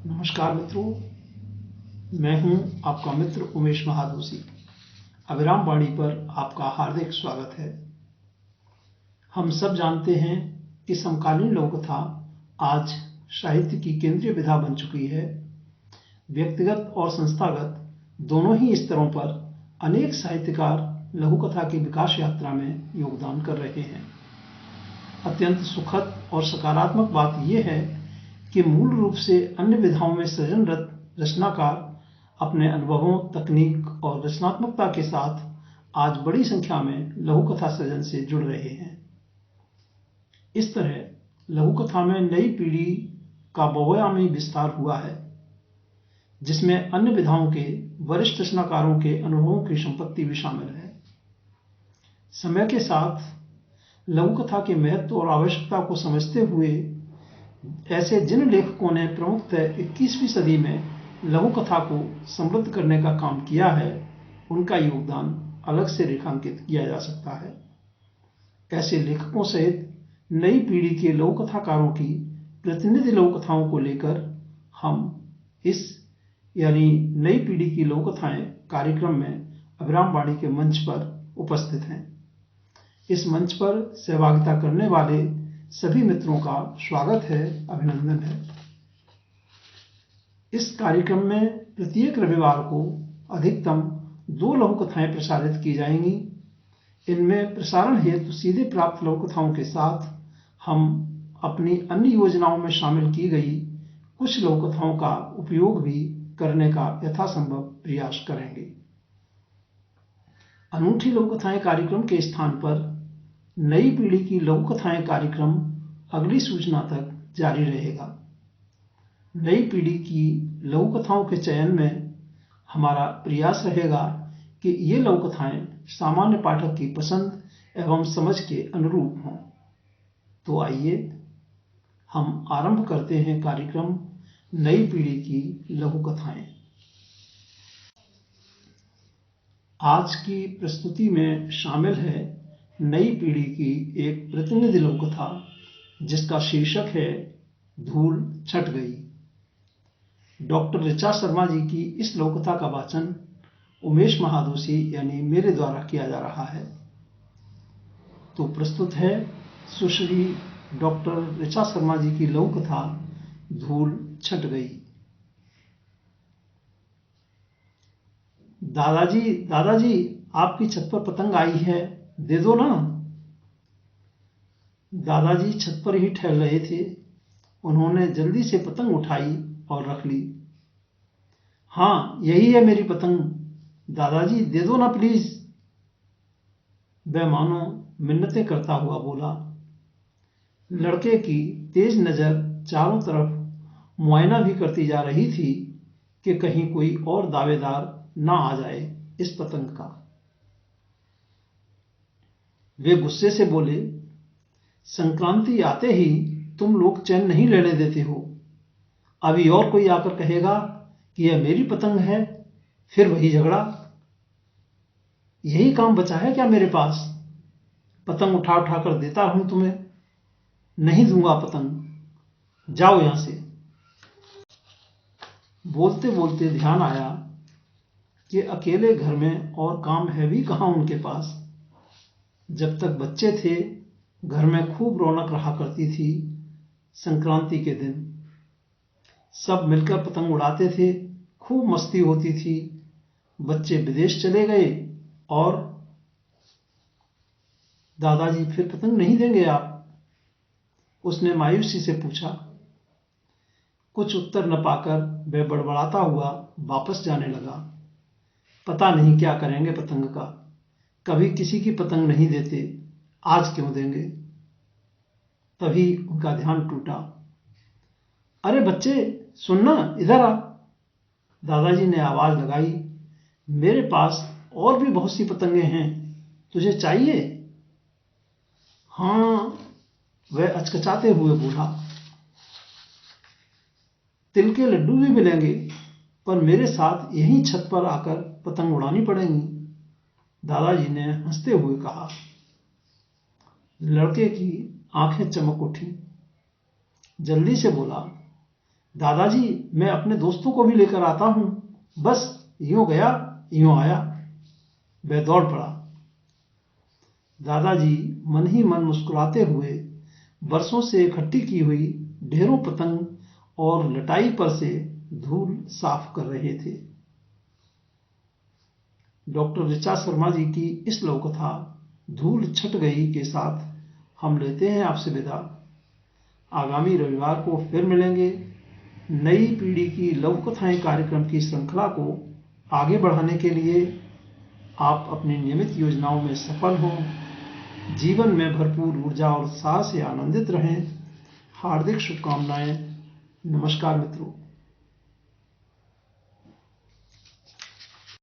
नमस्कार मित्रों, मैं हूं आपका मित्र उमेश महादोशी। अविराम वाणी पर आपका हार्दिक स्वागत है। हम सब जानते हैं कि समकालीन लघुकथा आज साहित्य की केंद्रीय विधा बन चुकी है। व्यक्तिगत और संस्थागत दोनों ही स्तरों पर अनेक साहित्यकार लघुकथा की विकास यात्रा में योगदान कर रहे हैं। अत्यंत सुखद और सकारात्मक बात यह है कि मूल रूप से अन्य विधाओं में सृजनरत रचनाकार अपने अनुभवों, तकनीक और रचनात्मकता के साथ आज बड़ी संख्या में लघुकथा सृजन से जुड़ रहे हैं। इस तरह लघुकथा में नई पीढ़ी का बहुआयामी विस्तार हुआ है, जिसमें अन्य विधाओं के वरिष्ठ रचनाकारों के अनुभवों की संपत्ति भी शामिल है। समय के साथ लघुकथा के महत्व और आवश्यकता को समझते हुए ऐसे जिन लेखकों ने प्रमुखतः 21वीं सदी में लघुकथा को समृद्ध करने का काम किया है, उनका योगदान अलग से रेखांकित किया जा सकता है। ऐसे लेखकों सहित नई पीढ़ी के लघुकथाकारों की प्रतिनिधि लघुकथाओं को लेकर हम इस नई पीढ़ी की लघुकथाएं कार्यक्रम में अविराम वाणी के मंच पर उपस्थित हैं। इस मंच पर सहभागिता करने वाले सभी मित्रों का स्वागत है, अभिनंदन है। इस कार्यक्रम में प्रत्येक रविवार को अधिकतम 2 लघुकथाएं प्रसारित की जाएंगी। इनमें प्रसारण हेतु सीधे प्राप्त लघुकथाओं के साथ हम अपनी अन्य योजनाओं में शामिल की गई कुछ लघुकथाओं का उपयोग भी करने का यथासंभव प्रयास करेंगे। अनूठी लघुकथाएं कार्यक्रम के स्थान पर नई पीढ़ी की लघुकथाएं कार्यक्रम अगली सूचना तक जारी रहेगा। नई पीढ़ी की लघुकथाओं के चयन में हमारा प्रयास रहेगा कि ये लघुकथाएं सामान्य पाठक की पसंद एवं समझ के अनुरूप हों। तो आइए हम आरंभ करते हैं कार्यक्रम नई पीढ़ी की लघुकथाएं। आज की प्रस्तुति में शामिल है नई पीढ़ी की एक प्रतिनिधि लघुकथा, जिसका शीर्षक है धूल छट गई। डॉक्टर ऋचा शर्मा जी की इस लघुकथा का वाचन उमेश महादोशी यानी मेरे द्वारा किया जा रहा है। तो प्रस्तुत है सुश्री डॉक्टर ऋचा शर्मा जी की लघुकथा धूल छट गई। दादाजी, आपकी छत पर पतंग आई है, दे दो ना। दादाजी छत पर ही ठहर रहे थे। उन्होंने जल्दी से पतंग उठाई और रख ली। हाँ, यही है मेरी पतंग, दादाजी दे दो ना प्लीज, वह मानो मिन्नतें करता हुआ बोला। लड़के की तेज नजर चारों तरफ मुआयना भी करती जा रही थी कि कहीं कोई और दावेदार ना आ जाए इस पतंग का। वे गुस्से से बोले, संक्रांति आते ही तुम लोग चैन नहीं लेने देते हो। अभी और कोई आकर कहेगा कि यह मेरी पतंग है, फिर वही झगड़ा। यही काम बचा है क्या मेरे पास? पतंग उठा उठा कर देता हूं तुम्हें। नहीं दूंगा पतंग, जाओ यहां से। बोलते बोलते ध्यान आया कि अकेले घर में और काम है भी कहां उनके पास। जब तक बच्चे थे घर में खूब रौनक रहा करती थी। संक्रांति के दिन सब मिलकर पतंग उड़ाते थे, खूब मस्ती होती थी। बच्चे विदेश चले गए और दादाजी फिर पतंग नहीं देंगे आप? उसने मायूसी से पूछा। कुछ उत्तर न पाकर वह बड़बड़ाता हुआ वापस जाने लगा। पता नहीं क्या करेंगे पतंग का, कभी किसी की पतंग नहीं देते, आज क्यों देंगे? तभी उनका ध्यान टूटा। अरे बच्चे सुनना, इधर आ। दादाजी ने आवाज लगाई। मेरे पास और भी बहुत सी पतंगे हैं, तुझे चाहिए? हाँ, वह अचकचाते हुए बोला। तिल के लड्डू भी मिलेंगे, पर मेरे साथ यहीं छत पर आकर पतंग उड़ानी पड़ेंगी, दादाजी ने हंसते हुए कहा। लड़के की आंखें चमक उठी। जल्दी से बोला, दादाजी, मैं अपने दोस्तों को भी लेकर आता हूं, बस यूं गया यूं आया। वह दौड़ पड़ा। दादाजी मन ही मन मुस्कुराते हुए वर्षों से इकट्ठी की हुई ढेरों पतंग और लटाई पर से धूल साफ कर रहे थे। डॉक्टर ऋचा शर्मा जी की इस लघु कथा धूल छट गई के साथ हम लेते हैं आपसे विदा। आगामी रविवार को फिर मिलेंगे। नई पीढ़ी की लघु कथाएं कार्यक्रम की श्रृंखला को आगे बढ़ाने के लिए आप अपनी नियमित योजनाओं में सफल हों, जीवन में भरपूर ऊर्जा और उत्साह से आनंदित रहें। हार्दिक शुभकामनाएं। नमस्कार मित्रों।